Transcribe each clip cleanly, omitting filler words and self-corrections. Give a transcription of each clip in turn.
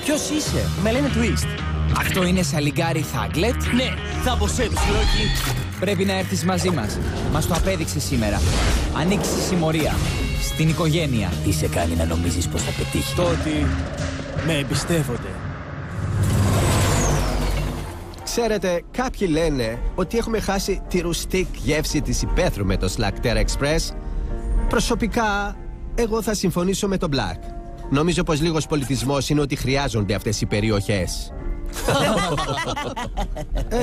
Ποιος είσαι? Με λένε Twist. Αυτό είναι σαλιγκάρι Θάγκλετ? Ναι, θα αποσέψεις, Λόκι. Πρέπει να έρθεις μαζί μας. Μας το απέδειξε σήμερα. Ανήκεις στη συμμορία. Στην οικογένεια. Τι σε κάνει να νομίζεις πως θα πετύχει? Το ότι με εμπιστεύονται. Ξέρετε, κάποιοι λένε ότι έχουμε χάσει τη ρουστικ γεύση της υπαίθρου με το Slacktera Express. Προσωπικά, εγώ θα συμφωνήσω με τον Black. Νομίζω πως λίγος πολιτισμός είναι ότι χρειάζονται αυτές οι περιοχές.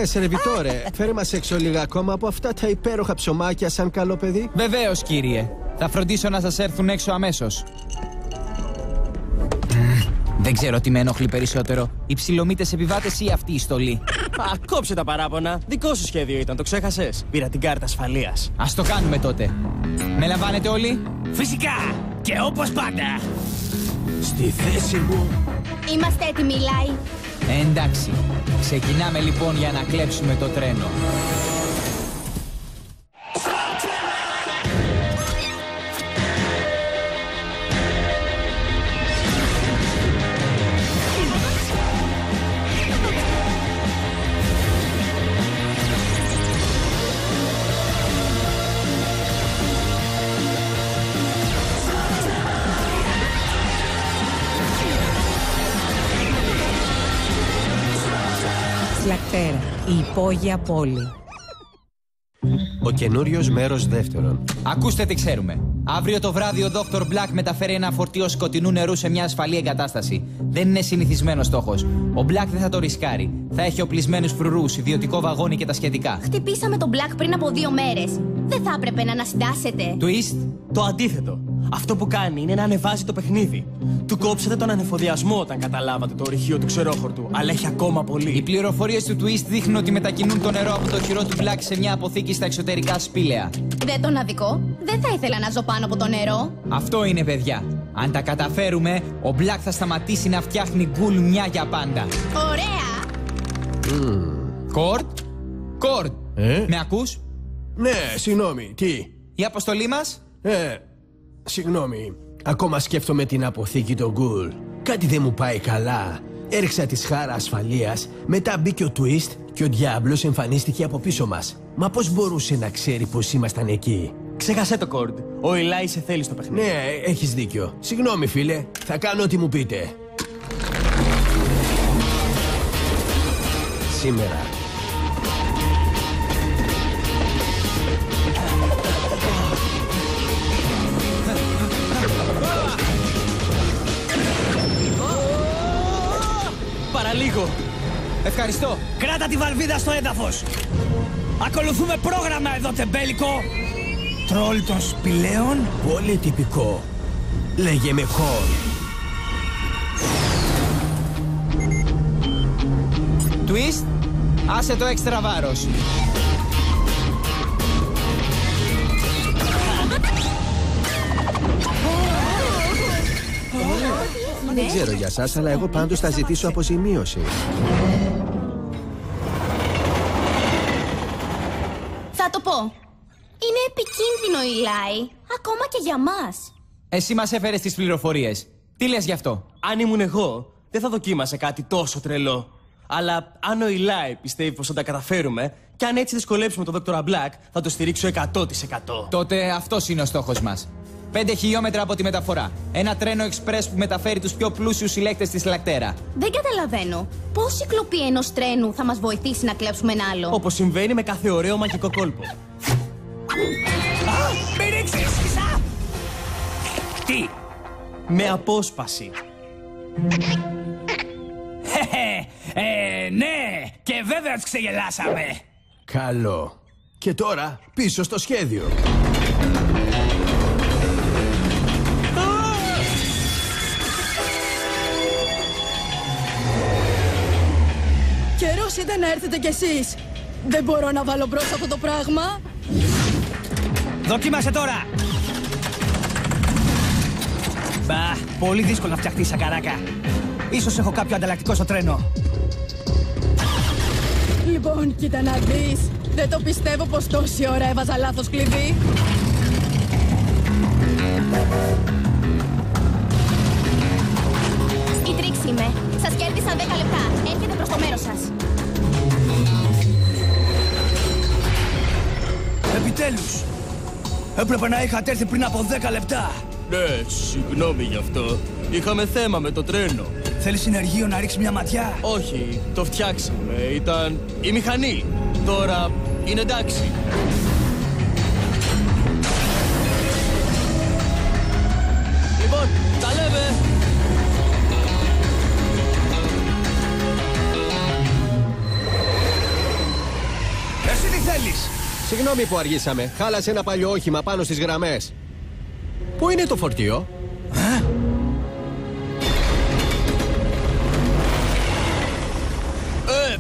Σερβιτόρε, φέρε μας έξω λίγα ακόμα από αυτά τα υπέροχα ψωμάκια σαν καλό παιδί. Βεβαίως, κύριε. Θα φροντίσω να σας έρθουν έξω αμέσως. Δεν ξέρω τι με ενοχλεί περισσότερο. Οι ψιλομύτες επιβάτες ή αυτή η στολή. Κόψε τα παράπονα. Δικό σου σχέδιο ήταν, το ξέχασες? Πήρα την κάρτα ασφαλείας. Ας το κάνουμε τότε. Με λαμβάνετε όλοι? Φυσικά! Και όπως πάντα! Στη θέση μου. Είμαστε έτοιμοι, Λάι. Εντάξει. Ξεκινάμε λοιπόν για να κλέψουμε το τρένο. Slacktera, η υπόγεια πόλη. Ο καινούριος μέρος δεύτερον. Ακούστε τι ξέρουμε. Αύριο το βράδυ ο Dr. Black μεταφέρει ένα φορτίο σκοτεινού νερού σε μια ασφαλή εγκατάσταση. Δεν είναι συνηθισμένος στόχος. Ο Black δεν θα το ρισκάρει. Θα έχει οπλισμένους φρουρούς, ιδιωτικό βαγόνι και τα σχετικά. Χτυπήσαμε τον Black πριν από 2 μέρες. Δεν θα έπρεπε να ανασυντάσετε. Twist. Το αντίθετο. Αυτό που κάνει είναι να ανεβάζει το παιχνίδι. Του κόψατε τον ανεφοδιασμό όταν καταλάβατε το ορυχείο του ξερόχορτου, αλλά έχει ακόμα πολύ. Οι πληροφορίες του Twist δείχνουν ότι μετακινούν το νερό από το χειρό του Black σε μια αποθήκη στα εξωτερικά σπήλαια. Δεν τον αδικό. Δεν θα ήθελα να ζω πάνω από το νερό. Αυτό είναι, παιδιά. Αν τα καταφέρουμε, ο Black θα σταματήσει να φτιάχνει γκουλ μια για πάντα. Ωραία! Κορτ. Κορτ. Με ακούς? Ναι, συγγνώμη, τι? Η αποστολή μας? Συγγνώμη. Ακόμα σκέφτομαι την αποθήκη των Γκουλ. Κάτι δεν μου πάει καλά. Έριξα τη σχάρα ασφαλείας, μετά μπήκε ο Twist και ο Διάβλος εμφανίστηκε από πίσω μας. Μα πώς μπορούσε να ξέρει πως ήμασταν εκεί? Ξέχασέ το, Κορντ. Ο Ηλάι σε θέλει στο παιχνίδι. Ναι, έχεις δίκιο. Συγγνώμη, φίλε. Θα κάνω ό,τι μου πείτε. Σήμερα. Παραλίγο. Ευχαριστώ. Κράτα τη βαλβίδα στο έδαφος! Ακολουθούμε πρόγραμμα εδώ, τεμπέλικο! Τρόλ των σπηλαίων. Πολύ τυπικό. Λέγε με Κορ. Twist. Άσε το έξτρα βάρος. Δεν ξέρω για σας, αλλά εγώ πάντως θα ζητήσω αποζημίωση. Θα το πω. Είναι επικίνδυνο, Ηλάι. Ακόμα και για μας. Εσύ μας έφερες τις πληροφορίες. Τι λες γι' αυτό? Αν ήμουν εγώ, δεν θα δοκίμασε κάτι τόσο τρελό. Αλλά αν ο Ηλάι πιστεύει πως θα τα καταφέρουμε, και αν έτσι δυσκολέψουμε τον Dr. Black, θα το στηρίξω 100%. Τότε αυτός είναι ο στόχος μας. 5 χιλιόμετρα από τη μεταφορά. Ένα τρένο εξπρές που μεταφέρει τους πιο πλούσιους συλλέκτες της Slacktera. Δεν καταλαβαίνω. Πώς η κλοπή ενός τρένου θα μας βοηθήσει να κλέψουμε ένα άλλο? Όπως συμβαίνει με κάθε ωραίο μαγικό κόλπο. Μην ρίξεις! Τι? Με απόσπαση. Ναι! Και βέβαια τους ξεγελάσαμε! Καλό. Και τώρα πίσω στο σχέδιο. Καιρός ήταν να έρθετε κι εσείς. Δεν μπορώ να βάλω μπρος αυτό το πράγμα. Δοκίμασε τώρα! Μπα, πολύ δύσκολο να φτιαχτεί σακαράκα. Ίσως έχω κάποιο ανταλλακτικό στο τρένο. Λοιπόν, κοίτα να δεις. Δεν το πιστεύω πως τόση ώρα έβαζα λάθος κλειδί. Η Τρίξ είμαι. Σας στα 10 λεπτά. Έρχεται προς το μέρος σας. Επιτέλους! Έπρεπε να είχατε έρθει πριν από 10 λεπτά. Ναι, συγγνώμη γι' αυτό. Είχαμε θέμα με το τρένο. Θέλει συνεργείο να ρίξει μια ματιά? Όχι, το φτιάξαμε. Ήταν η μηχανή. Τώρα είναι εντάξει. Λοιπόν, τα λέμε. Εσύ τι θέλεις? Συγγνώμη που αργήσαμε. Χάλασε ένα παλιό όχημα πάνω στις γραμμές. Πού είναι το φορτίο?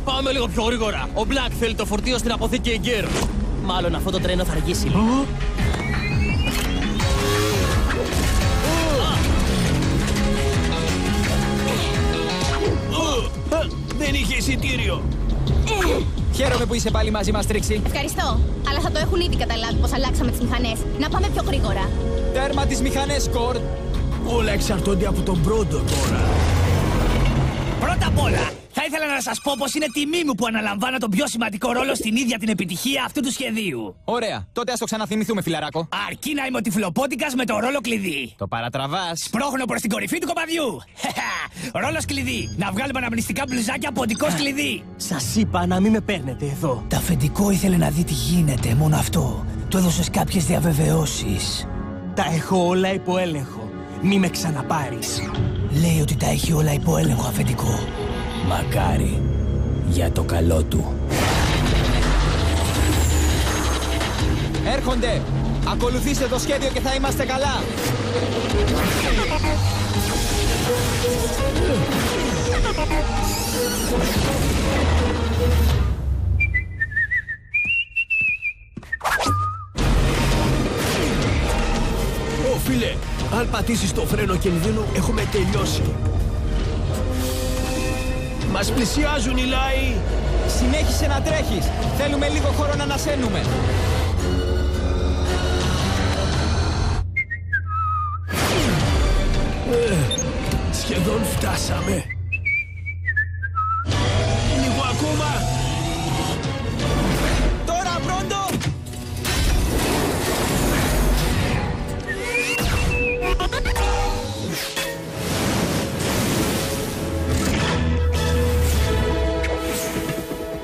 Πάμε λίγο πιο γρήγορα. Ο Black θέλει το φορτίο στην αποθήκη εγκαίρως. Μάλλον αυτό το τρένο θα αργήσει λίγο. Δεν είχε εισιτήριο. Χαίρομαι που είσαι πάλι μαζί μας, Τρίξη. Ευχαριστώ. Αλλά θα το έχουν ήδη καταλάβει πως αλλάξαμε τις μηχανές. Να πάμε πιο γρήγορα. Τέρμα τις μηχανές, Κορντ. Όλα εξαρτώνται από τον πρώτο τώρα. Πρώτα απ' όλα, θα ήθελα να σας πω πως είναι τιμή μου που αναλαμβάνω τον πιο σημαντικό ρόλο στην ίδια την επιτυχία αυτού του σχεδίου. Ωραία. Τότε ας το ξαναθυμηθούμε, φιλαράκο. Αρκεί να είμαι ο τυφλοπότικας με το ρόλο κλειδί. Το παρατραβάς. Σπρώχνω προς την κορυφή του κοπαδιού. Ρόλος κλειδί. Να βγάλουμε αναμνηστικά μπλουζάκια ποντικός κλειδί. Σας είπα να μην με παίρνετε εδώ. Τα αφεντικό ήθελε να δει τι γίνεται, μόνο αυτό. Του έδωσες κάποιες διαβεβαιώσεις. Τα έχω όλα υπό έλεγχο. Μη με ξαναπάρεις. Λέει ότι τα έχει όλα υπό έλεγχο, αφεντικό. Μακάρι. Για το καλό του. Έρχονται. Ακολουθήστε το σχέδιο και θα είμαστε καλά. Ω φίλε, αν πατήσεις το φρένο κινδύνου, έχουμε τελειώσει. Μας πλησιάζουν οι λάοι. Συνέχισε να τρέχεις. Θέλουμε λίγο χώρο να ανασένουμε. Σχεδόν φτάσαμε. Λίγο ακόμα. Τώρα, Μπρόντο!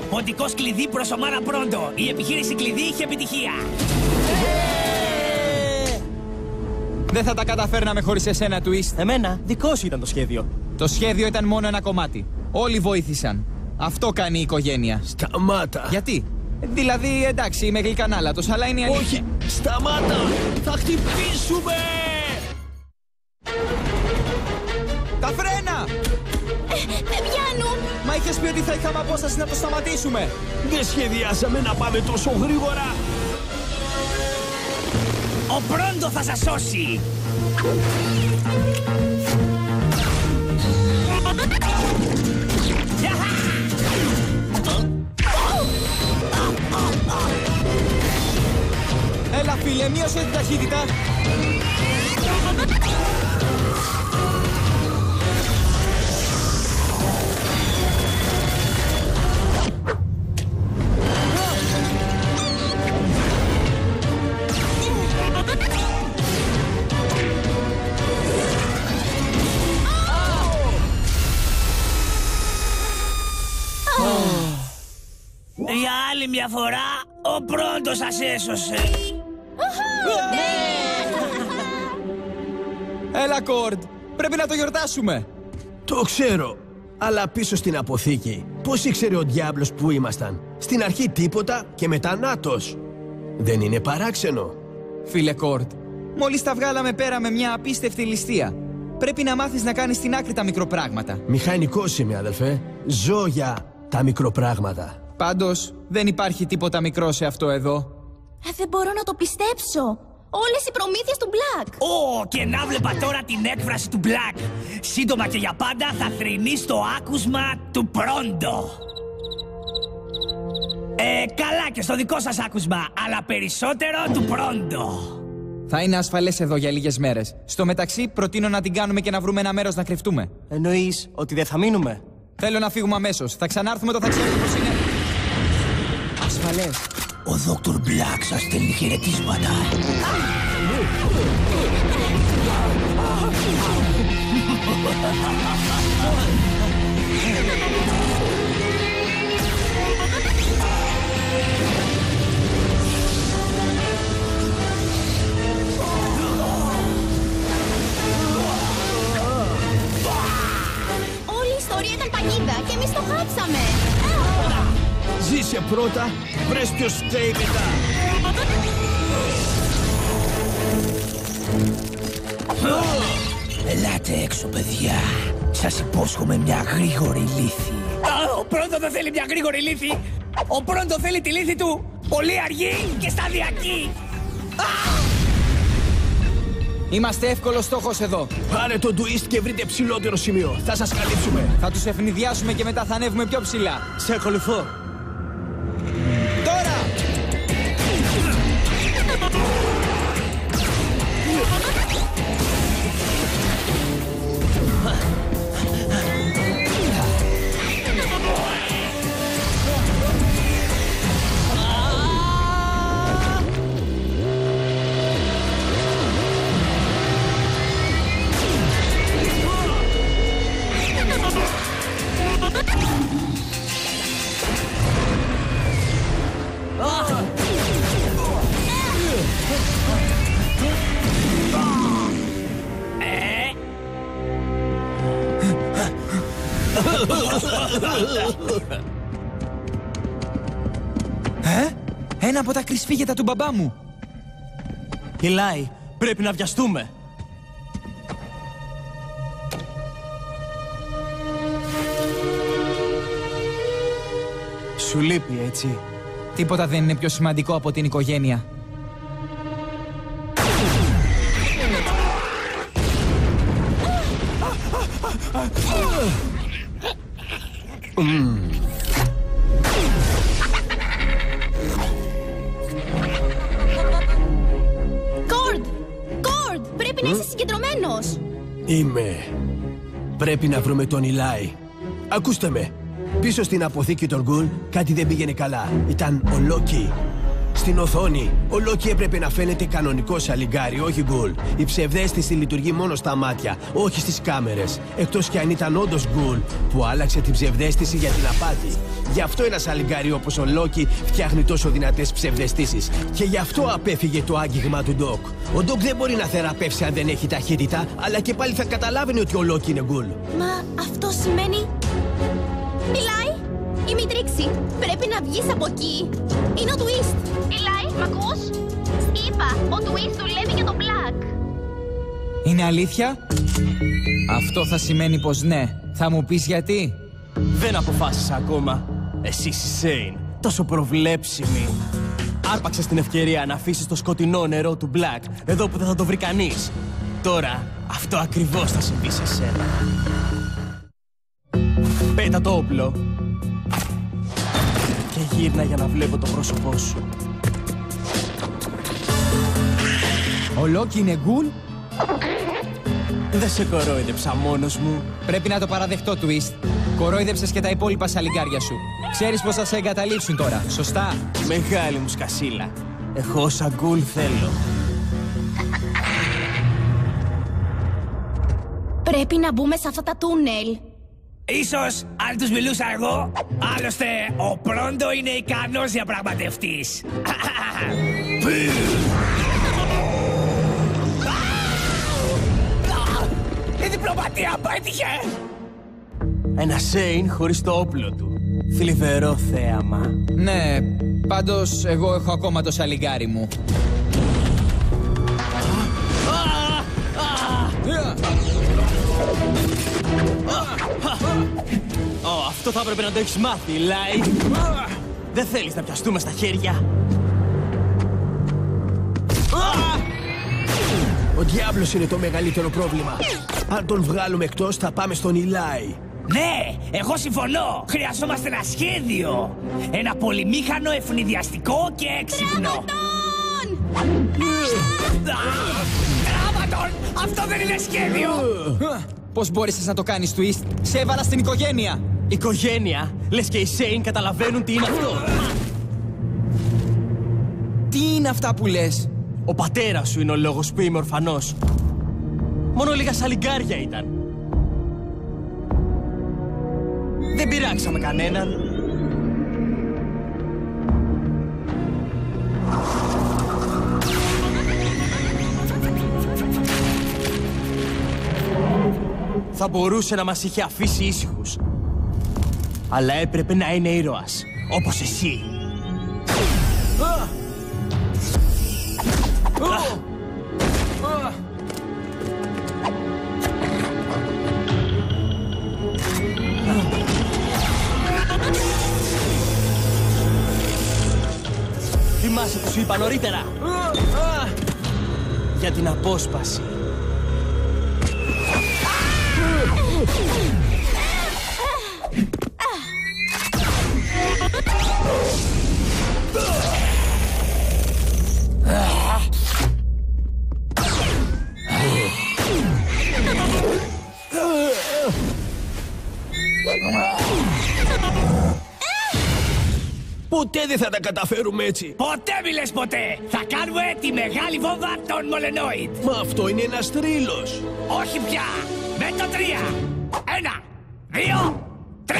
Ποντικός κλειδί προς ομάδα Μπρόντο. Η επιχείρηση κλειδί είχε επιτυχία. Δεν θα τα καταφέρναμε χωρίς εσένα, Twist. Εμένα, δικό σου ήταν το σχέδιο. Το σχέδιο ήταν μόνο ένα κομμάτι. Όλοι βοήθησαν. Αυτό κάνει η οικογένεια. Σταμάτα. Γιατί? Δηλαδή, εντάξει, είμαι γλυκανάλατος, αλλά είναι η αλήθεια. Όχι, σταμάτα. Θα χτυπήσουμε. Τα φρένα! Δεν πιάνουν. Μα είχες πει ότι θα είχαμε απόσταση να το σταματήσουμε. Δεν σχεδιάσαμε να πάμε τόσο γρήγορα. Ο Μπρόντο θα σας σώσει. Έλα, φίλε, μείωσε την ταχύτητα. Για άλλη μια φορά, ο Μπρόντο σας έσωσε. Έλα, Κορντ. Πρέπει να το γιορτάσουμε. Το ξέρω. Αλλά πίσω στην αποθήκη, πώς ήξερε ο διάβλος που ήμασταν? Στην αρχή τίποτα και μετά νάτος. Δεν είναι παράξενο? Φίλε Κορντ, μόλις τα βγάλαμε πέρα με μια απίστευτη ληστεία. Πρέπει να μάθεις να κάνεις στην άκρη τα μικροπράγματα. Μηχανικός είμαι, αδελφέ. Ζω για τα μικροπράγματα. Πάντως, δεν υπάρχει τίποτα μικρό σε αυτό εδώ. Δεν μπορώ να το πιστέψω. Όλες οι προμήθειες του Black. Και να βλέπα τώρα την έκφραση του Black. Σύντομα και για πάντα θα θρηνεί στο άκουσμα του Μπρόντο. Καλά και στο δικό σας άκουσμα, αλλά περισσότερο του Μπρόντο. Θα είναι ασφαλές εδώ για λίγες μέρες. Στο μεταξύ, προτείνω να την κάνουμε και να βρούμε ένα μέρος να κρυφτούμε. Εννοείς ότι δεν θα μείνουμε? Θέλω να φύγουμε αμέσως. Θα ξανάρθουμε όταν θα ξέρουμε πως είναι ασφαλές. Ο Δόκτωρ Μπλακ σας στέλνει χαιρετίσματα. Όλη η ιστορία ήταν παγίδα και εμείς το χάψαμε. Ζήσε πρώτα, βρες ποιος φταίει μετά. Ελάτε έξω, παιδιά. Σας υπόσχομαι μια γρήγορη λύθη. Ο Πρόντο δεν θέλει μια γρήγορη λύθη. Ο Πρόντο θέλει τη λύθη του πολύ αργή και σταδιακή. Είμαστε εύκολος στόχος εδώ. Πάρε το twist και βρείτε ψηλότερο σημείο. Θα σας καλύψουμε. Θα τους ευνηδιάσουμε και μετά θα ανέβουμε πιο ψηλά. Σε ακολουθώ. Τώρα! Ένα από τα κρυσφύγετα του μπαμπά μου. Ηλάι, πρέπει να βιαστούμε. Σου λείπει, έτσι. Τίποτα δεν είναι πιο σημαντικό από την οικογένεια. Κορντ, πρέπει να είσαι συγκεντρωμένος. Είμαι. Πρέπει να βρούμε τον Ηλάι. Ακούστε με. Πίσω στην αποθήκη των Γκουλ κάτι δεν πήγαινε καλά. Ήταν ο Λόκι. Στην οθόνη, ο Λόκι έπρεπε να φαίνεται κανονικό σαλιγκάρι, όχι Γκουλ. Η ψευδαίσθηση λειτουργεί μόνο στα μάτια, όχι στις κάμερες. Εκτός κι αν ήταν όντως Γκουλ, που άλλαξε την ψευδαίσθηση για την απάτη. Γι' αυτό ένα σαλιγκάρι όπως ο Λόκι φτιάχνει τόσο δυνατές ψευδαισθήσεις. Και γι' αυτό απέφυγε το άγγιγμα του Ντοκ. Ο Ντοκ δεν μπορεί να θεραπεύσει αν δεν έχει ταχύτητα, αλλά και πάλι θα καταλάβαινε ότι ο Λόκι είναι Γκουλ. Μα αυτό σημαίνει... Μιλάει! Η Μητρίξη! Πρέπει να βγεις από εκεί! Είναι ο Twist! Ηλάι, μ' ακούς? Είπα, ο Twist δουλεύει για τον Black! Είναι αλήθεια? Αυτό θα σημαίνει πως ναι. Θα μου πεις γιατί? Δεν αποφάσισα ακόμα. Εσύ είσαι Σέιν, τόσο προβλέψιμη. Άρπαξες την ευκαιρία να αφήσεις το σκοτεινό νερό του Black εδώ που δεν θα το βρει κανείς. Τώρα, αυτό ακριβώς θα συμβεί σε σένα. Πέτα το όπλο και γύρνα για να βλέπω το πρόσωπό σου. Ο Λόκι είναι Γκουλ? Δεν σε κορόιδεψα μόνος μου. Πρέπει να το παραδεχτώ, Twist. Κορόιδεψες και τα υπόλοιπα σαλιγκάρια σου. Ξέρεις πως θα σε εγκαταλείψουν τώρα, σωστά? Μεγάλη μου σκασίλα. Εγώ όσα Γκουλ θέλω. Πρέπει να μπούμε σε αυτά τα τούνελ. Ίσως αν τους μιλούσα εγώ. Άλλωστε, ο Πρόντο είναι ικανός διαπραγματευτής. Η διπλωματία πέτυχε! Ένα Σέιν χωρίς το όπλο του. Θλιβερό θέαμα. Ναι, πάντως εγώ έχω ακόμα το σαλιγκάρι μου. Αυτό θα έπρεπε να το έχεις μάθει, Λάι. Δεν θέλεις να πιαστούμε στα χέρια. Ο διάβλος είναι το μεγαλύτερο πρόβλημα. Αν τον βγάλουμε εκτός θα πάμε στον Ηλάι. Ναι, εγώ συμφωνώ. Χρειαζόμαστε ένα σχέδιο. Ένα πολυμήχανο, ευνηδιαστικό και έξυπνο. Τράβατον! Αυτό δεν είναι σχέδιο! Πώς μπόρεσες να το κάνεις, Twist? Σε έβαλα στην οικογένεια! Οικογένεια, λες και οι Σέιν καταλαβαίνουν τι είναι αυτό. Τι είναι αυτά που λες? Ο πατέρας σου είναι ο λόγος που είμαι ορφανός. Μόνο λίγα σαλιγκάρια ήταν. Δεν πειράξαμε κανέναν. Θα μπορούσε να μας είχε αφήσει ήσυχους. Αλλά έπρεπε να είναι ήρωας, όπως εσύ. Θυμάσαι που σου είπα νωρίτερα. Για την απόσπαση. Ποτέ δεν θα τα καταφέρουμε έτσι. Ποτέ μη λες ποτέ! Θα κάνουμε τη μεγάλη βόμβα των Μολενόιτ! Μα αυτό είναι ένας τρίλος. Όχι πια! Με το 3! 1, 2, 3!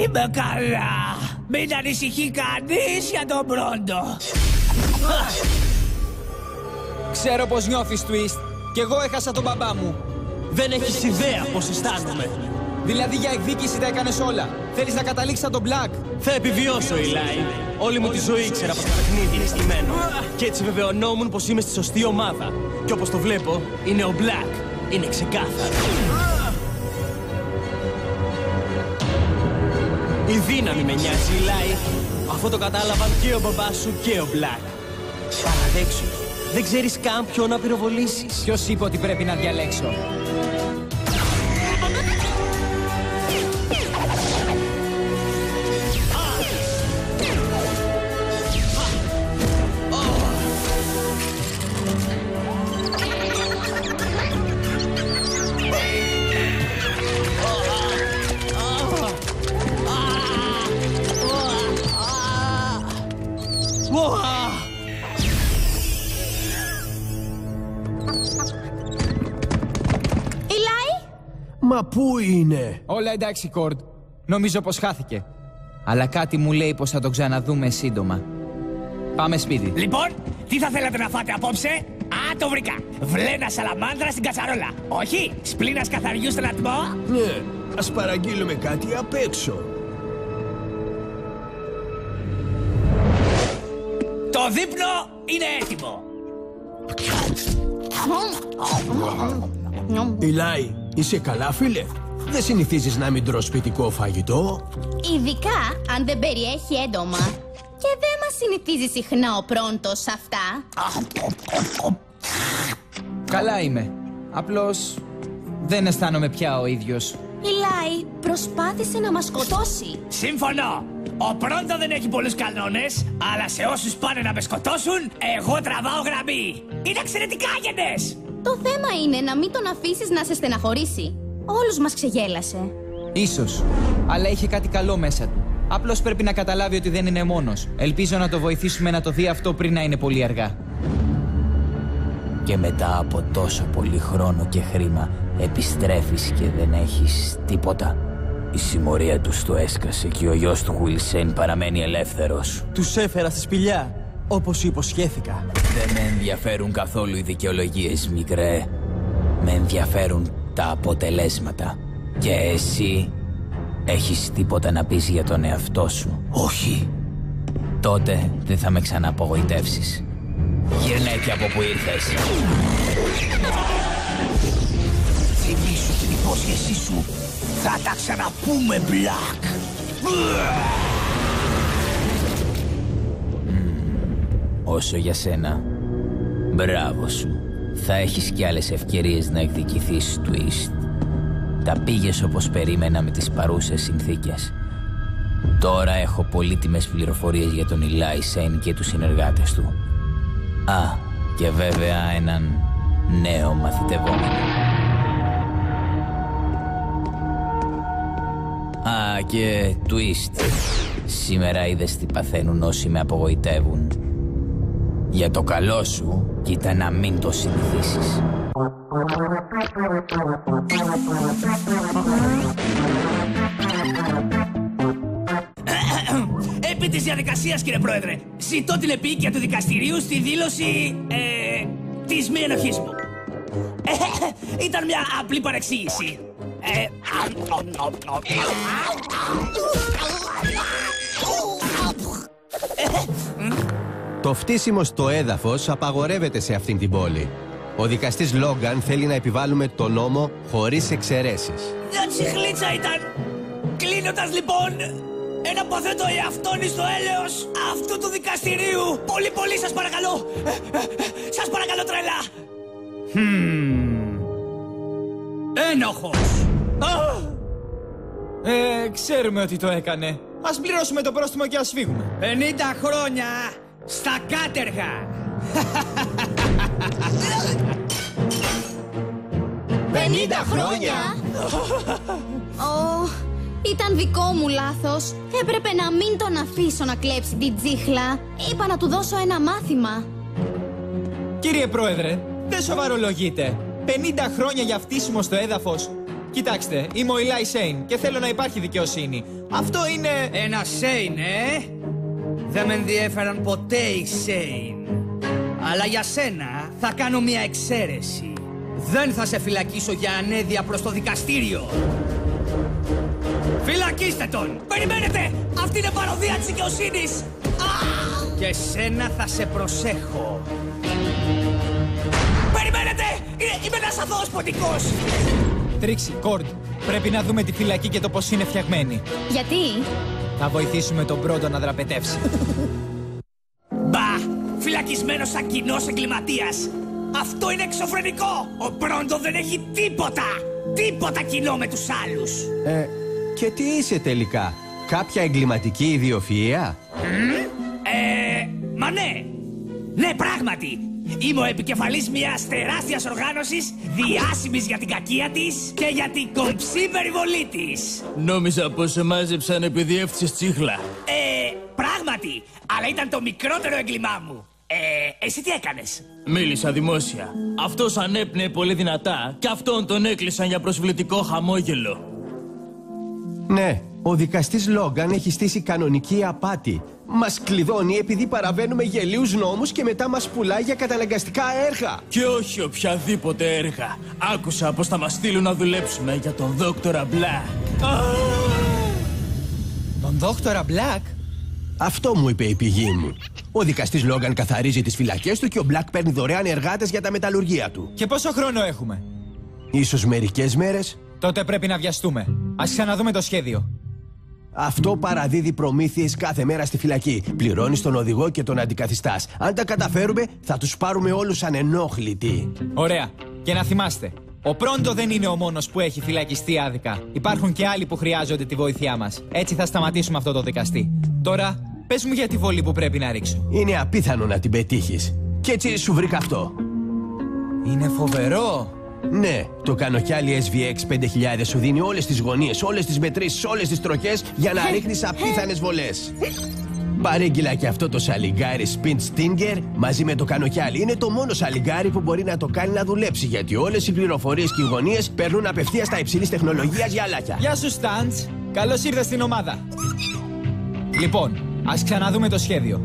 Είμαι καλά. Μην ανησυχεί κανείς για τον Μπρόντο. Ξέρω πως νιώθεις, Twist. Κι εγώ έχασα τον μπαμπά μου. Δεν έχεις ιδέα πώς αισθάνομαι. Δηλαδή για εκδίκηση τα έκανες όλα. Θέλεις να καταλήξεις σαν τον Black. Θα επιβιώσω, Eli. Όλη μου τη ζωή ήξερα πως το παιχνίδι είναι στημένο. Και έτσι βεβαιωνόμουν πως είμαι στη σωστή ομάδα. Και όπως το βλέπω, είναι ο Black. Είναι ξεκάθαρο. Η δύναμη με νοιάζει, Eli. Αυτό το κατάλαβαν και ο μπαμπάς σου και ο Black. Παραδέξου, δεν ξέρεις καν ποιο να πυροβολήσεις. Ποιος είπε ότι πρέπει να διαλέξω? Μα πού είναι? Όλα εντάξει, Κορντ. Νομίζω πως χάθηκε. Αλλά κάτι μου λέει πως θα το ξαναδούμε σύντομα. Πάμε σπίτι. Λοιπόν, τι θα θέλατε να φάτε απόψε? Α, το βρήκα! Βλένα σαλαμάνδρα στην κατσαρόλα. Όχι, σπλήνας καθαριού στον ατμό. Ναι, ας παραγγείλουμε κάτι απ' έξω. Το δείπνο είναι έτοιμο. Eli, είσαι καλά, φίλε? Δεν συνηθίζεις να μην τρως σπιτικό φαγητό? Ειδικά αν δεν περιέχει έντομα. Και δεν μας συνηθίζει συχνά ο Πρόντος αυτά. Καλά είμαι. Απλώς δεν αισθάνομαι πια ο ίδιος. Eli προσπάθησε να μας σκοτώσει. Σύμφωνο! Ο Πρόντο δεν έχει πολλούς κανόνες, αλλά σε όσους πάνε να με σκοτώσουν, εγώ τραβάω γραμμή. Είναι εξαιρετικά αγενές! Το θέμα είναι να μην τον αφήσεις να σε στεναχωρήσει. Όλους μας ξεγέλασε. Ίσως. Αλλά είχε κάτι καλό μέσα του. Απλώς πρέπει να καταλάβει ότι δεν είναι μόνος. Ελπίζω να το βοηθήσουμε να το δει αυτό πριν να είναι πολύ αργά. Και μετά από τόσο πολύ χρόνο και χρήμα επιστρέφεις και δεν έχεις τίποτα. Η συμμορία τους το έσκασε και ο γιος του Will Sane παραμένει ελεύθερος. Τους έφερα στη σπηλιά, όπως υποσχέθηκα. Δεν με ενδιαφέρουν καθόλου οι δικαιολογίες, μικρέ. Με ενδιαφέρουν τα αποτελέσματα. Και εσύ έχεις τίποτα να πεις για τον εαυτό σου? Όχι. Τότε δεν θα με ξαναπογοητεύσεις. Γύρνα εκεί από που ήρθες. Θυμήσου την υπόσχεσή σου. Θα τα ξαναπούμε, Black. όσο για σένα. Μπράβο σου. Θα έχεις κι άλλες ευκαιρίες να εκδικηθείς, Twist. Τα πήγες όπως περίμενα με τις παρούσες συνθήκες. Τώρα έχω πολύτιμες πληροφορίες για τον Eli Sane και τους συνεργάτες του. Α, και βέβαια έναν νέο μαθητευόμενο. Α, και Twist. Σήμερα είδες τι παθαίνουν όσοι με απογοητεύουν. Για το καλό σου, κοίτα να μην το συνηθίσεις. Επί της διαδικασίας, κύριε Πρόεδρε, ζητώ την επίοικια του δικαστηρίου στη δήλωση της μη ενοχής μου. Ήταν μια απλή παρεξήγηση. Το φτύσιμο στο έδαφος απαγορεύεται σε αυτήν την πόλη. Ο δικαστής Λόγκαν θέλει να επιβάλλουμε το νόμο χωρίς εξαιρέσεις. Μια τσιχλίτσα ήταν. Κλείνοντας λοιπόν, εναποθέτω εαυτόν εις το έλεος αυτού του δικαστηρίου. Πολύ πολύ σας παρακαλώ. Σας παρακαλώ τρελά. Ένοχος. Ξέρουμε ότι το έκανε. Ας πληρώσουμε το πρόστιμο και ας φύγουμε. 50 χρόνια στα κάτεργα. 50 χρόνια! Ήταν δικό μου λάθος. Έπρεπε να μην τον αφήσω να κλέψει την τσίχλα. Είπα να του δώσω ένα μάθημα. Κύριε Πρόεδρε, δεν σοβαρολογείτε. 50 χρόνια για φτύσιμο στο έδαφος. Κοιτάξτε, είμαι ο Eli Sane και θέλω να υπάρχει δικαιοσύνη. Αυτό είναι... Ένα Sane, Δεν με ενδιέφεραν ποτέ οι Sane. Αλλά για σένα θα κάνω μια εξαίρεση. Δεν θα σε φυλακίσω για ανέδεια προς το δικαστήριο. Φυλακίστε τον! Περιμένετε! Αυτή είναι παροδία της δικαιοσύνης! Και σένα θα σε προσέχω. Περιμένετε! Είμαι ένας αθώος ποτικός! Τρίξη, Κορντ, πρέπει να δούμε τη φυλακή και το πώς είναι φτιαγμένη. Γιατί? Θα βοηθήσουμε τον πρώτο να δραπετεύσει. Μπα! Φυλακισμένος σαν κοινός εγκληματίας! Αυτό είναι εξωφρενικό! Ο Μπρόντο δεν έχει τίποτα! Τίποτα κοινό με τους άλλους! Και τι είσαι τελικά? Κάποια εγκληματική ιδιοφυΐα? Μα ναι! Ναι, πράγματι! Είμαι ο επικεφαλής μιας τεράστιας οργάνωσης, διάσημης για την κακία της και για την κομψή περιβολή της. Νόμιζα πως σε μάζεψαν επειδή έφτιασες τσίχλα. Πράγματι! Αλλά ήταν το μικρότερο έγκλημά μου. Εσύ τι έκανες? Μίλησα δημόσια. Αυτός ανέπνεε πολύ δυνατά και αυτόν τον έκλεισαν για προσβλητικό χαμόγελο. Ναι, ο δικαστής Λόγκαν έχει στήσει κανονική απάτη. Μας κλειδώνει επειδή παραβαίνουμε γελίους νόμους και μετά μας πουλάει για καταναγκαστικά έργα. Και όχι οποιαδήποτε έργα. Άκουσα πως θα μας στείλουν να δουλέψουμε για τον Δόκτορα Μπλακ. Τον Δόκτορα Μπλακ? Αυτό μου είπε η πηγή μου. Ο δικαστής Λόγκαν καθαρίζει τις φυλακές του και ο Μπλακ παίρνει δωρεάν εργάτες για τα μεταλλουργία του. Και πόσο χρόνο έχουμε? Ίσως μερικές μέρες. Τότε πρέπει να βιαστούμε. Ας ξαναδούμε το σχέδιο. Αυτό παραδίδει προμήθειες κάθε μέρα στη φυλακή. Πληρώνεις τον οδηγό και τον αντικαθιστάς. Αν τα καταφέρουμε, θα τους πάρουμε όλους ανενόχλητοι. Ωραία. Και να θυμάστε, ο Μπρόντο δεν είναι ο μόνος που έχει φυλακιστεί άδικα. Υπάρχουν και άλλοι που χρειάζονται τη βοήθειά μας. Έτσι θα σταματήσουμε αυτό το δικαστή. Τώρα, πες μου για τη βολή που πρέπει να ρίξω. Είναι απίθανο να την πετύχεις. Κι έτσι σου βρήκα αυτό. Είναι φοβερό. Ναι, το κανοκιάλι SVX 5000 σου δίνει όλες τις γωνίες, όλες τις μετρήσεις, όλες τις τροχές για να ρίχνεις απίθανες βολές. Παρήγγειλα και αυτό το σαλιγκάρι Spin Stinger μαζί με το κανοκιάλι. Είναι το μόνο σαλιγκάρι που μπορεί να το κάνει να δουλέψει, γιατί όλες οι πληροφορίες και οι γωνίες περνούν απευθείας στα υψηλής τεχνολογίας γυαλάκια. Γεια σου, Σταντς. Καλώς ήρθες στην ομάδα. Λοιπόν, ας ξαναδούμε το σχέδιο.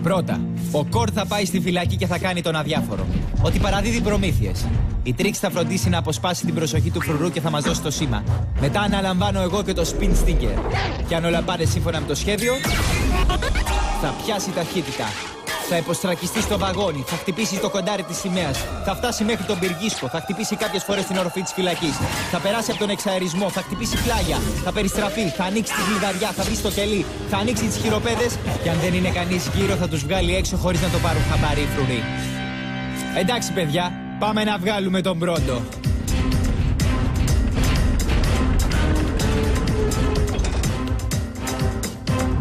Πρώτα, ο Κορντ θα πάει στη φυλακή και θα κάνει τον αδιάφορο. Ότι παραδίδει προμήθειες. Η Τρίξ θα φροντίσει να αποσπάσει την προσοχή του φρουρού και θα μας δώσει το σήμα. Μετά αναλαμβάνω εγώ και το Spin Stinger. Και αν όλα πάνε σύμφωνα με το σχέδιο, θα πιάσει ταχύτητα. Θα υποστρακιστεί στο βαγόνι, θα χτυπήσει το κοντάρι της σημαίας. Θα φτάσει μέχρι τον πυργίσκο, θα χτυπήσει κάποιες φορές την οροφή της φυλακής. Θα περάσει από τον εξαερισμό, θα χτυπήσει πλάγια. Θα περιστραφεί, θα ανοίξει τη γλυδαριά, θα βρει στο κελί, θα ανοίξει τις χειροπέδες. Και αν δεν είναι κανείς γύρω, θα τους βγάλει έξω χωρίς να το πάρουν χαμπάρι οι φρουροί. Εντάξει, παιδιά, πάμε να βγάλουμε τον πρώτο.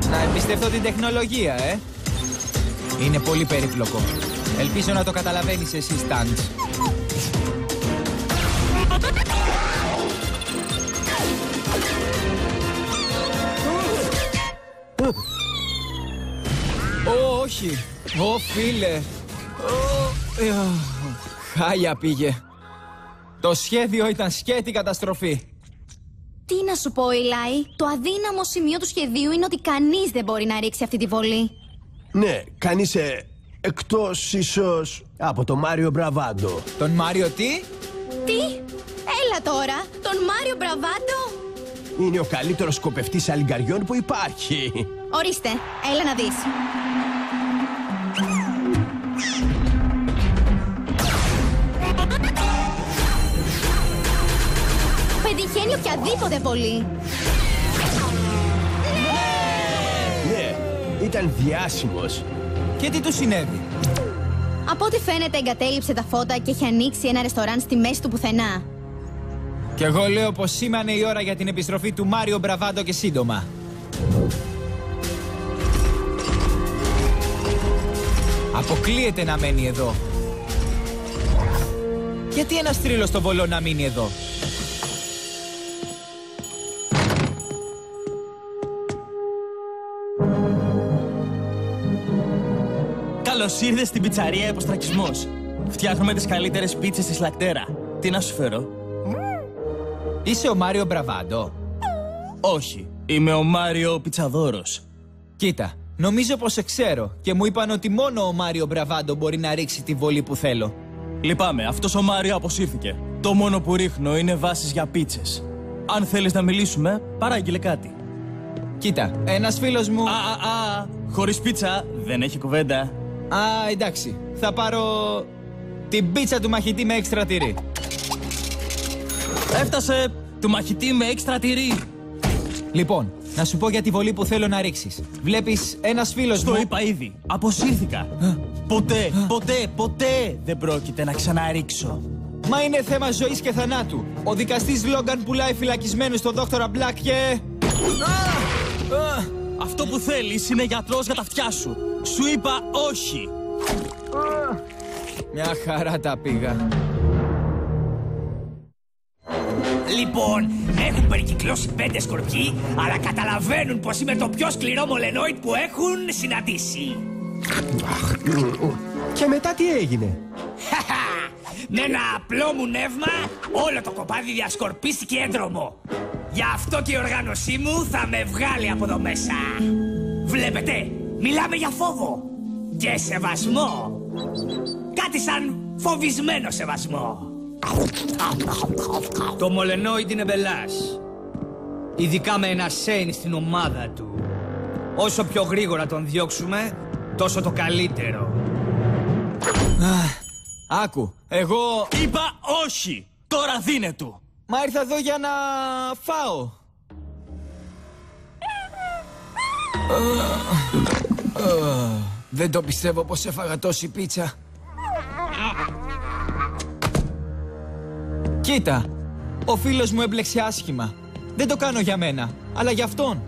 Να εμπιστευτώ την τεχνολογία, Είναι πολύ περίπλοκο. Ελπίζω να το καταλαβαίνεις εσύ, Στάντς. Όχι. Φίλε. Χάλια πήγε. Το σχέδιο ήταν σκέτη καταστροφή. Τι να σου πω, Ηλάη, το αδύναμο σημείο του σχεδίου είναι ότι κανείς δεν μπορεί να ρίξει αυτή τη βολή. Ναι, κανείς εκτός ίσως από τον Μάριο Μπραβάντο. Τον Μάριο τι? Τι? Έλα τώρα, τον Μάριο Μπραβάντο. Είναι ο καλύτερος σκοπευτής αλιγκαριών που υπάρχει. Ορίστε, έλα να δεις. Πετυχαίνει οποιαδήποτε βολή. Ναι, ήταν διάσημος. Και τι του συνέβη? Από ό,τι φαίνεται εγκατέλειψε τα φώτα και έχει ανοίξει ένα ρεστοράν στη μέση του πουθενά. Κι εγώ λέω πως σήμανε η ώρα για την επιστροφή του Μάριο Μπραβάντο και σύντομα. Αποκλείεται να μένει εδώ. Γιατί ένας θρύλος στο βολό να μείνει εδώ? Καλώς ήρθες στην πιτσαρία Υποστρακισμός. Φτιάχνουμε τις καλύτερες πίτσες στη Σλακτέρα. Τι να σου φέρω? Είσαι ο Μάριο Μπραβάντο? Όχι, είμαι ο Μάριο Πιτσαδόρος. Κοίτα, νομίζω πως σε ξέρω και μου είπαν ότι μόνο ο Μάριο Μπραβάντο μπορεί να ρίξει τη βολή που θέλω. Λυπάμαι, αυτός ο Μάριο αποσύρθηκε. Το μόνο που ρίχνω είναι βάσεις για πίτσες. Αν θέλεις να μιλήσουμε, παράγγειλε κάτι. Κοίτα, ένας φίλος μου... Χωρίς πίτσα δεν έχει κουβέντα. Εντάξει. Θα πάρω την πίτσα του μαχητή με έξτρα τυρί. Έφτασε του μαχητή με έξτρα τυρί. Λοιπόν, να σου πω για τη βολή που θέλω να ρίξεις. Βλέπεις, ένας φίλος μου... Το είπα ήδη. Αποσύρθηκα. Ποτέ δεν πρόκειται να ξαναρίξω. Μα είναι θέμα ζωής και θανάτου. Ο δικαστής Λόγκαν πουλάει φυλακισμένους στον δόκτορα Μπλακ και... Αυτό που θέλεις είναι γιατρός για τα αυτιά σου. Σου είπα όχι. Μια χαρά τα πήγα. Λοιπόν, έχουν περικυκλώσει 5 σκορπιοί, αλλά καταλαβαίνουν πως είμαι το πιο σκληρό μολενόιτ που έχουν συναντήσει. Και μετά τι έγινε? Με ένα απλό μου νεύμα, όλο το κοπάδι διασκορπίστηκε έντρομο. Γι' αυτό και η οργάνωσή μου θα με βγάλει από εδώ μέσα. Βλέπετε, μιλάμε για φόβο και σεβασμό. Κάτι σαν φοβισμένο σεβασμό. Το μολενόιντ είναι μπελάς. Ειδικά με ένα Σέιν στην ομάδα του. Όσο πιο γρήγορα τον διώξουμε, τόσο το καλύτερο. Άκου, εγώ... Είπα όχι! Τώρα δίνε του! Μα ήρθα εδώ για να φάω. Δεν το πιστεύω πως έφαγα τόση πίτσα. Κοίτα, ο φίλος μου έμπλεξε άσχημα. Δεν το κάνω για μένα, αλλά για αυτόν.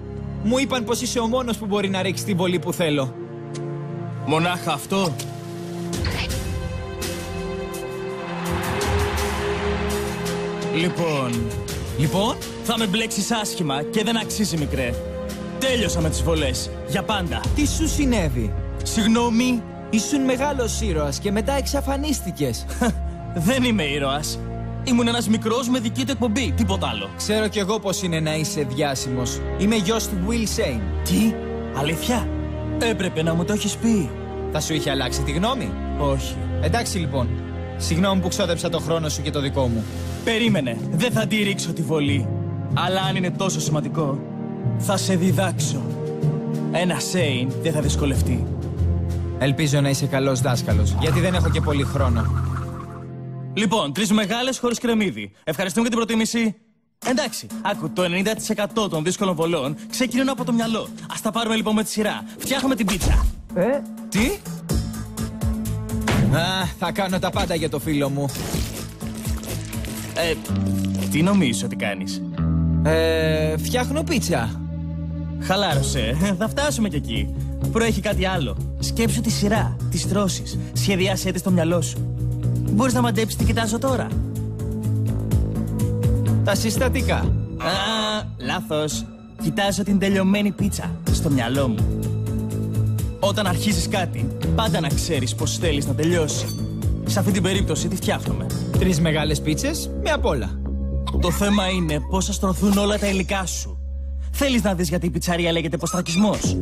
Μου είπαν πως είσαι ο μόνος που μπορεί να ρίξει τη βολή που θέλω. Μονάχα αυτό? Λοιπόν, θα με μπλέξεις άσχημα και δεν αξίζει, μικρέ. Τέλειωσα με τις βολές, για πάντα. Τι σου συνέβη? Συγγνώμη. Ήσουν μεγάλος ήρωας και μετά εξαφανίστηκες. Δεν είμαι ήρωας. Ήμουν ένας μικρός με δική του εκπομπή, τίποτα άλλο. Ξέρω κι εγώ πως είναι να είσαι διάσημος. Είμαι γιος του Will Shane. Τι? Αλήθεια? Έπρεπε να μου το έχεις πει. Θα σου είχε αλλάξει τη γνώμη? Όχι. Εντάξει λοιπόν. Συγγνώμη που ξόδεψα το χρόνο σου και το δικό μου. Περίμενε, δεν θα τη ρίξω τη βολή. Αλλά αν είναι τόσο σημαντικό, θα σε διδάξω. Ένα Σέιν δεν θα δυσκολευτεί. Ελπίζω να είσαι καλός δάσκαλος, γιατί δεν έχω και πολύ χρόνο. Λοιπόν, 3 μεγάλες χωρίς κρεμμύδι. Ευχαριστούμε για την προτίμηση. Εντάξει, άκου, το 90% των δύσκολων βολών ξεκινούν από το μυαλό. Ας τα πάρουμε λοιπόν με τη σειρά. Φτιάχνουμε την πίτσα. Τι? Θα κάνω τα πάντα για το φίλο μου. Τι νομίζεις ότι κάνεις? Φτιάχνω πίτσα. Χαλάρωσε, θα φτάσουμε κι εκεί. Προέχει κάτι άλλο. Σκέψου τη σειρά, τις τρώσεις. Σχεδιάσέ τη στο μυαλό σου. Μπορείς να μαντέψεις τι κοιτάζω τώρα? Τα συστατικά. Λάθος. Κοιτάζω την τελειωμένη πίτσα στο μυαλό μου. Όταν αρχίζεις κάτι, πάντα να ξέρεις πώς θέλεις να τελειώσει. Σε αυτή την περίπτωση τι φτιάχνουμε? 3 μεγάλες πίτσες με απ' όλα. Το θέμα είναι πώς θα στρωθούν όλα τα υλικά σου. Θέλεις να δεις γιατί η πιτσαρία λέγεται ποστρακισμός?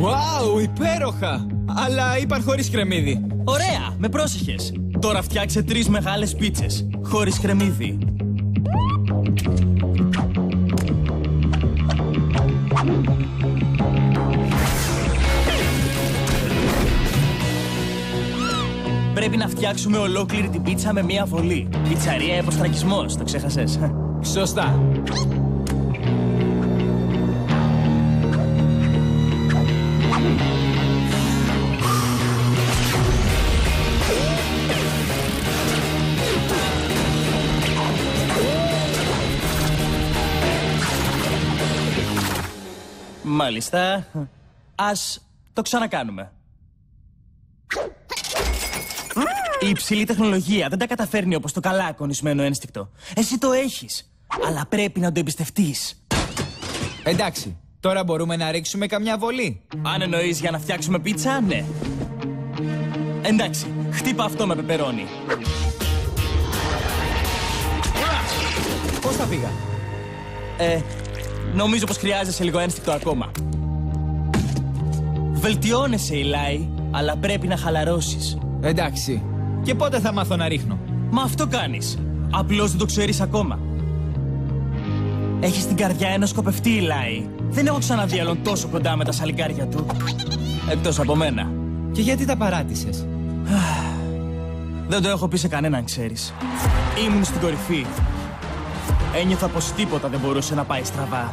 Wow, υπέροχα! Αλλά είπαν χωρίς κρεμμύδι. Ωραία, με πρόσεχες. Τώρα φτιάξε 3 μεγάλες πίτσες, χωρίς κρεμμύδι. Πρέπει να φτιάξουμε ολόκληρη την πίτσα με μία βολή. Πιτσαρία υποστρακισμός, το ξέχασες? Σωστά. Μάλιστα. Ας το ξανακάνουμε. Η υψηλή τεχνολογία δεν τα καταφέρνει όπως το καλά κονισμένο ένστικτο. Εσύ το έχεις, αλλά πρέπει να το εμπιστευτείς. Εντάξει, τώρα μπορούμε να ρίξουμε καμιά βολή. Αν εννοείς για να φτιάξουμε πίτσα, ναι. Εντάξει, χτύπα αυτό με πεπερόνι. Πώς θα πήγα? Νομίζω πως χρειάζεσαι λίγο ένστικτο ακόμα. Βελτιώνεσαι, Eli, αλλά πρέπει να χαλαρώσεις. Εντάξει. Και πότε θα μάθω να ρίχνω? Μα αυτό κάνεις. Απλώς δεν το ξέρεις ακόμα. Έχεις την καρδιά ενός σκοπευτή, Eli. Δεν έχω ξαναδεί άλλον τόσο κοντά με τα σαλιγκάρια του. Εκτός από μένα. Και γιατί τα παράτησες? Δεν το έχω πει σε κανέναν, ξέρεις. Ήμουν στην κορυφή. Ένιωθα πως τίποτα δεν μπορούσε να πάει στραβά.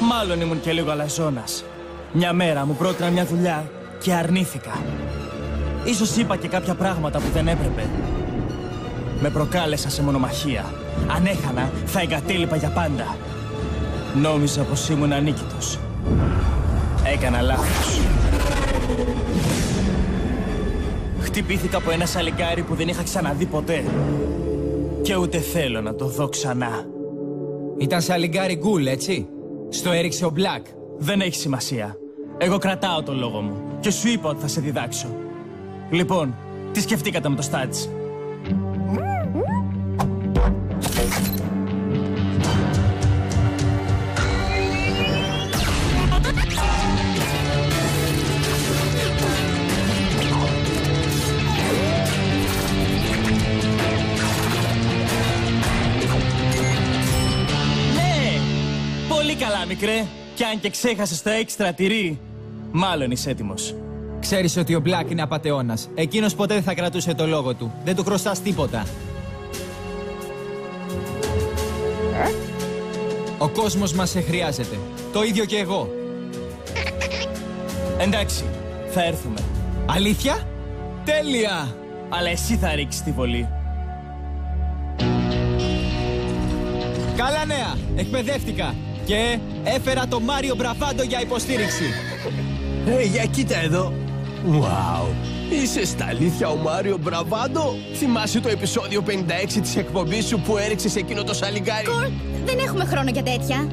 Μάλλον ήμουν και λίγο αλαζόνας. Μια μέρα μου πρότειναν μια δουλειά και αρνήθηκα. Ίσως είπα και κάποια πράγματα που δεν έπρεπε. Με προκάλεσα σε μονομαχία. Αν έχανα, θα εγκατέλειπα για πάντα. Νόμιζα πως ήμουν ανίκητος. Έκανα λάθος. Χτυπήθηκα από ένα σαλιγκάρι που δεν είχα ξαναδεί ποτέ. Και ούτε θέλω να το δω ξανά. Ήταν σαλιγκάρι γκουλ, έτσι? Στο έριξε ο Black. Δεν έχει σημασία. Εγώ κρατάω το λόγο μου. Και σου είπα ότι θα σε διδάξω. Λοιπόν, τι σκεφτήκατε με το Stadz? Καλά, μικρέ. Κι αν και ξέχασες το έξτρα τυρί, μάλλον είσαι έτοιμος. Ξέρεις ότι ο Black είναι απατεώνας. Εκείνος ποτέ δεν θα κρατούσε το λόγο του. Δεν του χρωστάς τίποτα. Ο κόσμος μας σε χρειάζεται. Το ίδιο και εγώ. Εντάξει, θα έρθουμε. Αλήθεια? Τέλεια! Αλλά εσύ θα ρίξεις τη βολή. Καλά νέα! Εκπαιδεύτηκα! Και έφερα το Μάριο Μπραβάντο για υποστήριξη. Για κοίτα εδώ. Wow. Είσαι στα αλήθεια ο Μάριο Μπραβάντο? Θυμάσαι το επεισόδιο 56 της εκπομπής σου που έριξες εκείνο το σαλιγκάρι? Κορ, δεν έχουμε χρόνο για τέτοια.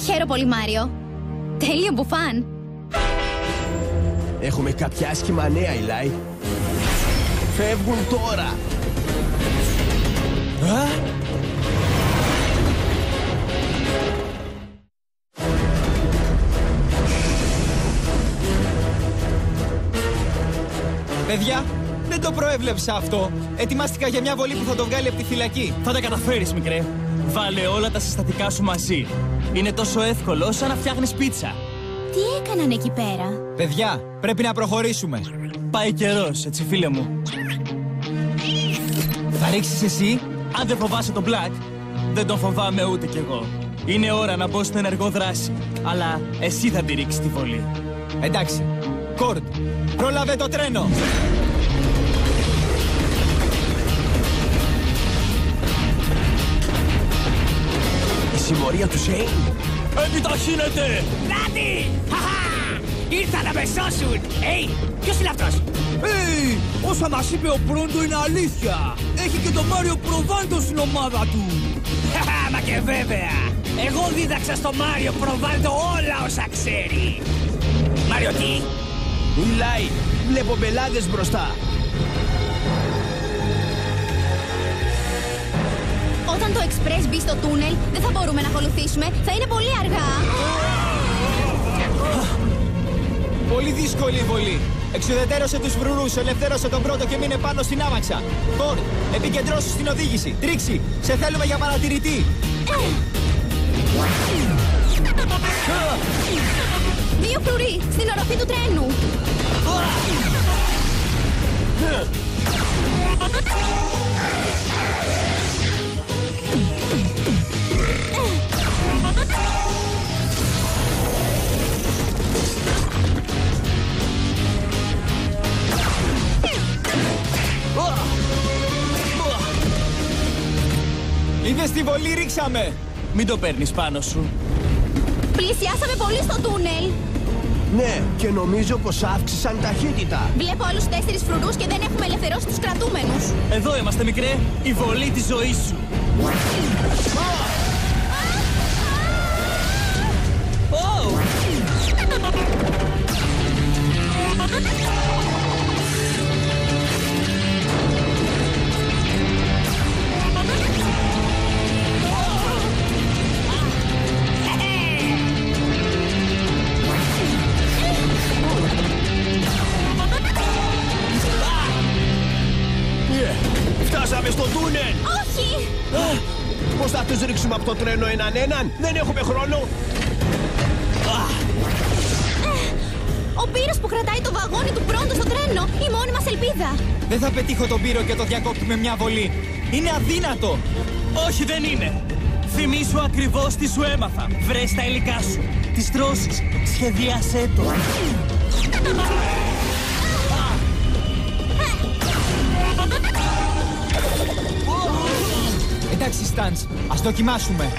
Χαίρομαι πολύ, Μάριο. Τέλειο μπουφάν. Έχουμε κάποια άσχημα νέα, Eli. Φεύγουν τώρα. Παιδιά, δεν το προέβλεψα αυτό. Ετοιμάστηκα για μια βολή που θα το βγάλει από τη φυλακή. Θα τα καταφέρεις, μικρέ. Βάλε όλα τα συστατικά σου μαζί. Είναι τόσο εύκολο σαν να φτιάχνεις πίτσα. Τι έκαναν εκεί πέρα? Παιδιά, πρέπει να προχωρήσουμε. Πάει καιρός, έτσι φίλε μου. Θα ρίξεις εσύ? Αν δεν φοβάσαι τον Black, δεν τον φοβάμαι ούτε κι εγώ. Είναι ώρα να μπω στην ενεργό δράση. Αλλά εσύ θα τη ρίξεις τη βολή. Εντάξει. Κορτ, πρόλαβε το τρένο. Η συμμορία του Σέιν. Επιταχύνεται! Λάτι! Χαχα! Ήρθαν να με σώσουν! Ποιος είναι αυτός? Όσα μας είπε ο Πρόντο είναι αλήθεια! Έχει και τον Μάριο Προβάντο στην ομάδα του! Χαχα, μα και βέβαια! Εγώ δίδαξα στο Μάριο Προβάντο όλα όσα ξέρει! Μάριο τι? Μιλάει, βλέπω μπελάδες μπροστά. Όταν το εξπρές μπει στο τούνελ, δεν θα μπορούμε να ακολουθήσουμε. Θα είναι πολύ αργά. Πολύ δύσκολη η βολή. Εξουδετερώσε τους φρουρούς, ελευθέρωσε τον πρώτο και μείνε πάνω στην άμαξα. Κορτ, επικεντρώσου στην οδήγηση. Τρίξη, σε θέλουμε για παρατηρητή. Δύο φρουροί, στην οροφή του τρένου. Είδες τη βολή, ρίξαμε. Μην το παίρνεις πάνω σου. Πλησιάσαμε πολύ στο τούνελ. Ναι, και νομίζω πως αύξησαν ταχύτητα. Βλέπω άλλους 4 φρουρούς και δεν έχουμε ελευθερώσει τους κρατούμενους. Εδώ είμαστε, μικρέ. Η βολή της ζωής σου. Φτάσαμε στο τούνελ! Όχι! Πώς θα τους ρίξουμε από το τρένο έναν? Δεν έχουμε χρόνο! Ο πύρος που κρατάει το βαγόνι του Πρόντο στο τρένο, η μόνη μας ελπίδα. Δεν θα πετύχω τον πύρο και το διακόπτω με μια βολή. Είναι αδύνατο. Όχι, δεν είναι. Θυμήσου ακριβώς τι σου έμαθα. Βρες τα υλικά σου. Τις τρώσεις. Σχεδιάσέ το. Εντάξει, Σταντς, ας δοκιμάσουμε.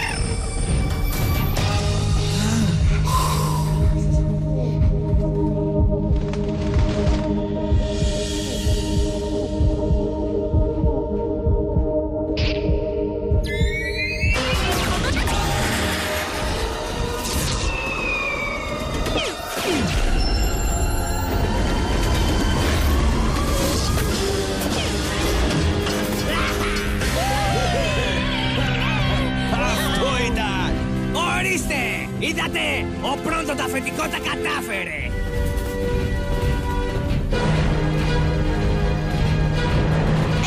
Είδατε! Ο Πρόντο το αφεντικό τα κατάφερε!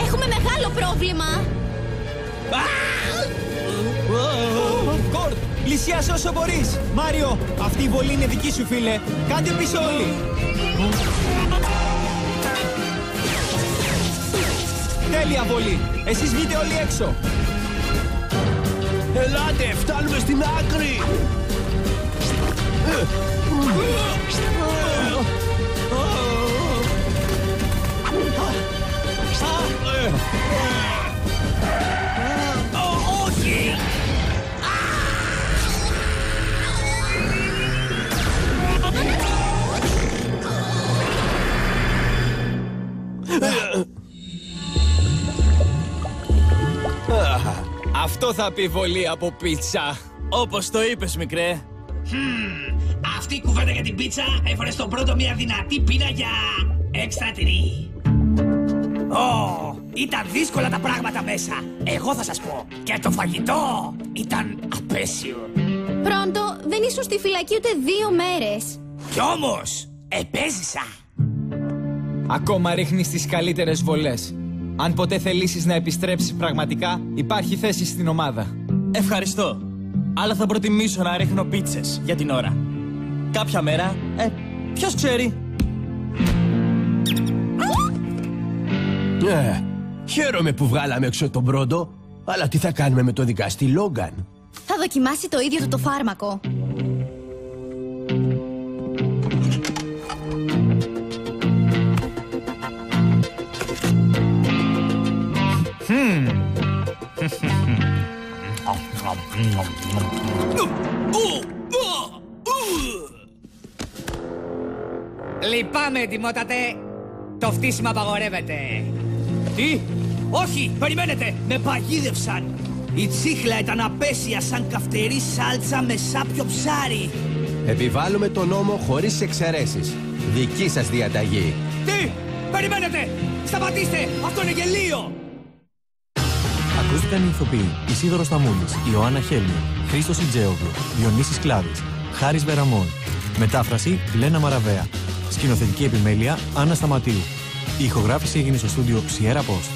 Έχουμε μεγάλο πρόβλημα! Κορτ, πλησιάσαι όσο μπορείς. Μάριο, αυτή η βολή είναι δική σου, φίλε. Κάντε πίσω όλοι. Τέλεια βολή. Εσείς βγείτε όλοι έξω. Ελάτε, φτάνουμε στην άκρη! Όχι! Αυτό θα πει βολή από πίτσα. Όπως το είπες, μικρέ. Αυτή η κουβέντα για την πίτσα έφερε στον Πρόντο μια δυνατή πείνα για έξτρα τυρί. Ήταν δύσκολα τα πράγματα μέσα. Εγώ θα σας πω. Και το φαγητό ήταν απέσιο. Πρόντο, δεν ήσουν στη φυλακή ούτε 2 μέρες. Κι όμως, επέζησα. Ακόμα ρίχνεις τις καλύτερες βολές. Αν ποτέ θελήσεις να επιστρέψεις πραγματικά, υπάρχει θέση στην ομάδα. Ευχαριστώ. Αλλά θα προτιμήσω να ρίχνω πίτσες για την ώρα. Κάποια μέρα, ποιος ξέρει. Χαίρομαι που βγάλαμε έξω τον πρώτο, αλλά τι θα κάνουμε με το δικαστή Λόγκαν? Θα δοκιμάσει το ίδιο του το φάρμακο. Λυπάμαι, Τιμότατε. Το φτύσιμο απαγορεύεται. Τι? Όχι, περιμένετε. Με παγίδευσαν. Η τσίχλα ήταν απέσια σαν καυτερή σάλτσα με σάπιο ψάρι. Επιβάλλουμε τον νόμο χωρίς εξαιρέσεις. Δική σας διαταγή. Τι? Περιμένετε. Σταματήστε. Αυτό είναι γελίο. Ακούστηκαν οι ηθοποιοί Ισίδωρος Σταμούλης, Ιωάννα Χέλιο, Χρήστος Ιτζέογλου, Διονύσης Κλάδης, Χάρης Βεραμών. Μετάφραση Λένα Μαραβέα. Σκηνοθετική επιμέλεια Άννα Σταματίου. Η ηχογράφηση έγινε στο στούντιο Sierra Post.